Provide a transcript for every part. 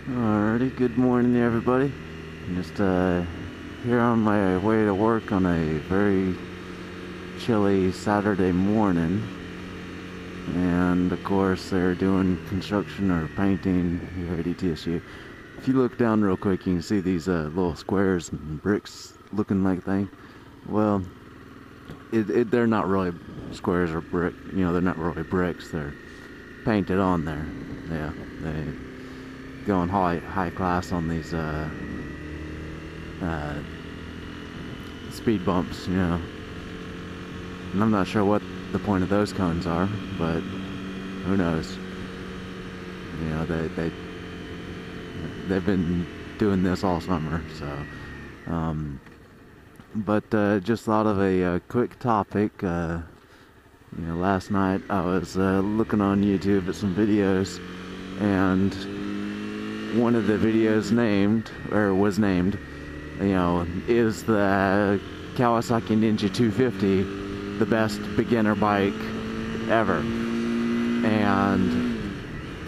Alrighty, good morning everybody. I'm just here on my way to work on a very chilly Saturday morning. And of course they're doing construction or painting here at ETSU. If you look down real quick, you can see these little squares and bricks looking like thing. Well, they're not really squares or brick. They're not really bricks. They're painted on there. Yeah, they going high class on these speed bumps, and I'm not sure what the point of those cones are, but who knows? They've been doing this all summer, so. But just thought of a quick topic. Last night I was looking on YouTube at some videos, and one of the videos was named, is the Kawasaki Ninja 250 the best beginner bike ever? And,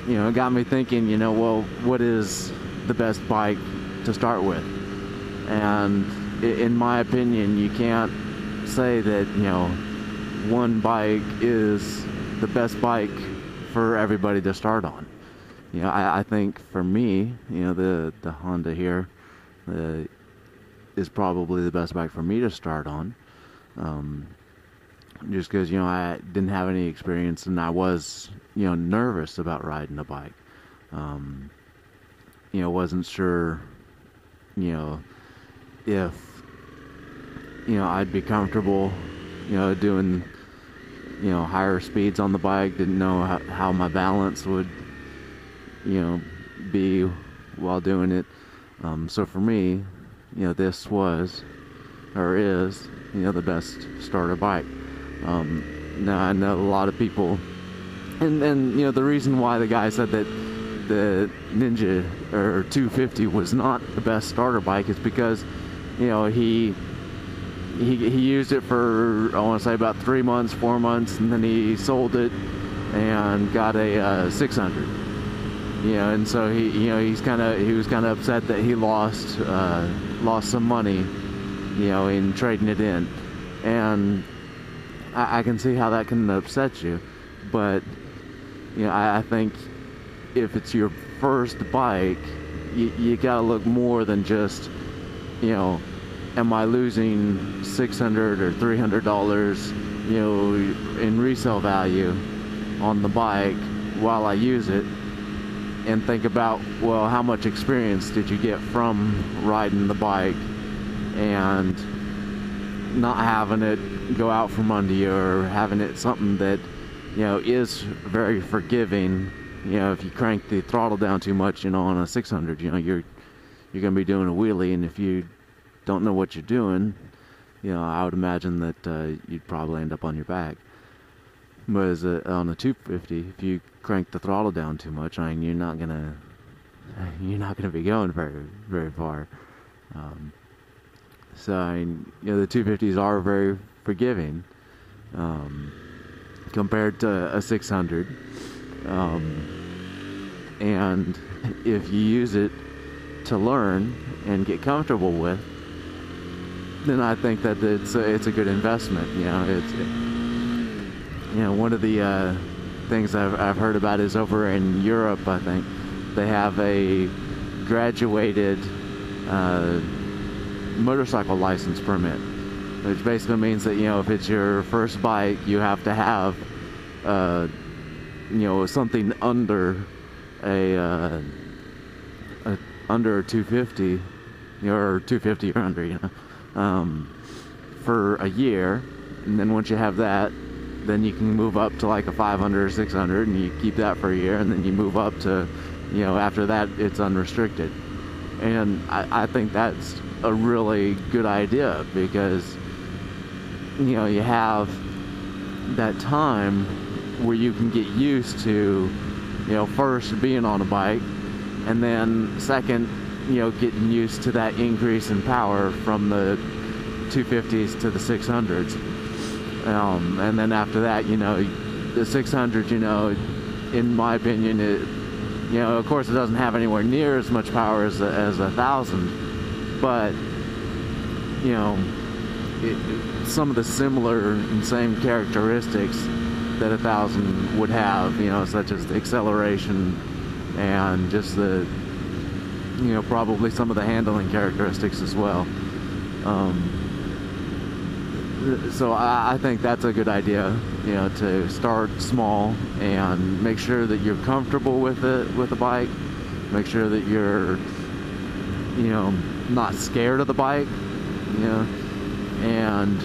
it got me thinking, well, what is the best bike to start with? And in my opinion, you can't say that, one bike is the best bike for everybody to start on. I think for me, the Honda here is probably the best bike for me to start on. Just because, I didn't have any experience and I was, nervous about riding a bike. Wasn't sure, if, I'd be comfortable, doing, higher speeds on the bike. Didn't know how my balance would, be while doing it. So for me, this was, or is, the best starter bike. Now I know a lot of people, and the reason why the guy said that the Ninja or 250 was not the best starter bike is because, he used it for, I want to say, about 3 months, 4 months, and then he sold it and got a 600. And so he was kind of upset that he lost some money, in trading it in, and I can see how that can upset you, but I think if it's your first bike, you gotta look more than just, am I losing $600 or $300, in resale value on the bike while I use it, and think about, well, how much experience did you get from riding the bike and not having it go out from under you, or having it something that, is very forgiving. If you crank the throttle down too much, on a 600, you're gonna be doing a wheelie, and if you don't know what you're doing, I would imagine that you'd probably end up on your back. Whereas on a 250, if you crank the throttle down too much, you're not gonna be going very, very far. So the 250s are very forgiving compared to a 600, and if you use it to learn and get comfortable with, then I think that it's a good investment. One of the things I've heard about is over in Europe. I think they have a graduated motorcycle license permit, which basically means that, if it's your first bike, you have to have something under under a 250, or 250 or under, for a year. And then once you have that, then you can move up to like a 500 or 600, and you keep that for a year, and then you move up to, after that it's unrestricted. And I think that's a really good idea, because you have that time where you can get used to, first being on a bike, and then second, getting used to that increase in power from the 250s to the 600s. And then after that, the 600, in my opinion, You know, of course, it doesn't have anywhere near as much power as a 1000, but you know, some of the similar and same characteristics that a 1000 would have, you know, such as the acceleration and just the, you know, probably some of the handling characteristics as well. So I think that's a good idea, you know, to start small and make sure that you're comfortable with it, with the bike. Make sure that you're, you know, not scared of the bike, you know, and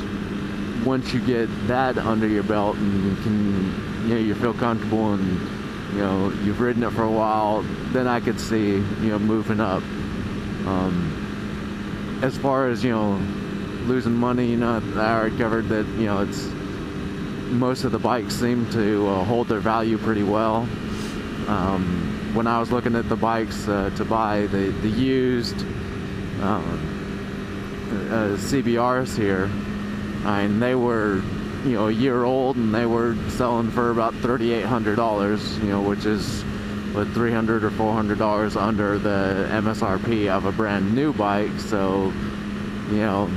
once you get that under your belt and you can, you know, you feel comfortable and, you know, you've ridden it for a while, then I could see, you know, moving up. As far as, you know, losing money, you know, I already covered that, you know, it's, most of the bikes seem to hold their value pretty well. When I was looking at the bikes to buy, the used CBRs here, and they were, you know, a year old, and they were selling for about $3,800, you know, which is what, $300 or $400 under the MSRP of a brand new bike. So, you know,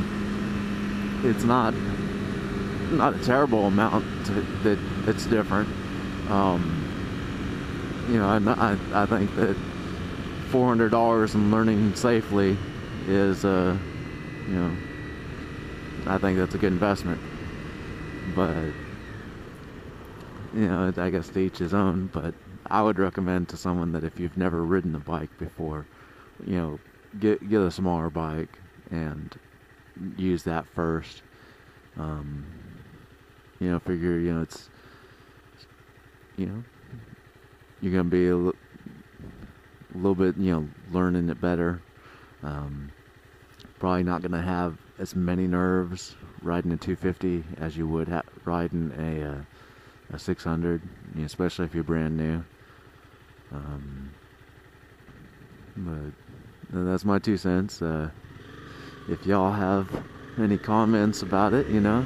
it's not a terrible amount that it's different. You know, and I think that $400 and learning safely is, you know, I think that's a good investment. But, you know, I guess to each his own. But I would recommend to someone that if you've never ridden a bike before, you know, get a smaller bike and use that first. You know, figure, you know, it's, you know, you're gonna be a little bit, you know, learning it better. Probably not gonna have as many nerves riding a 250 as you would riding a 600, you know, especially if you're brand new. But that's my 2 cents. If y'all have any comments about it, you know,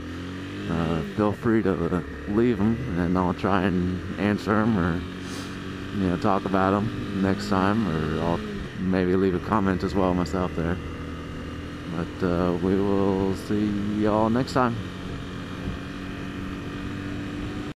feel free to leave them, and I'll try and answer them, or, you know, talk about them next time, or I'll maybe leave a comment as well myself there. But we will see y'all next time.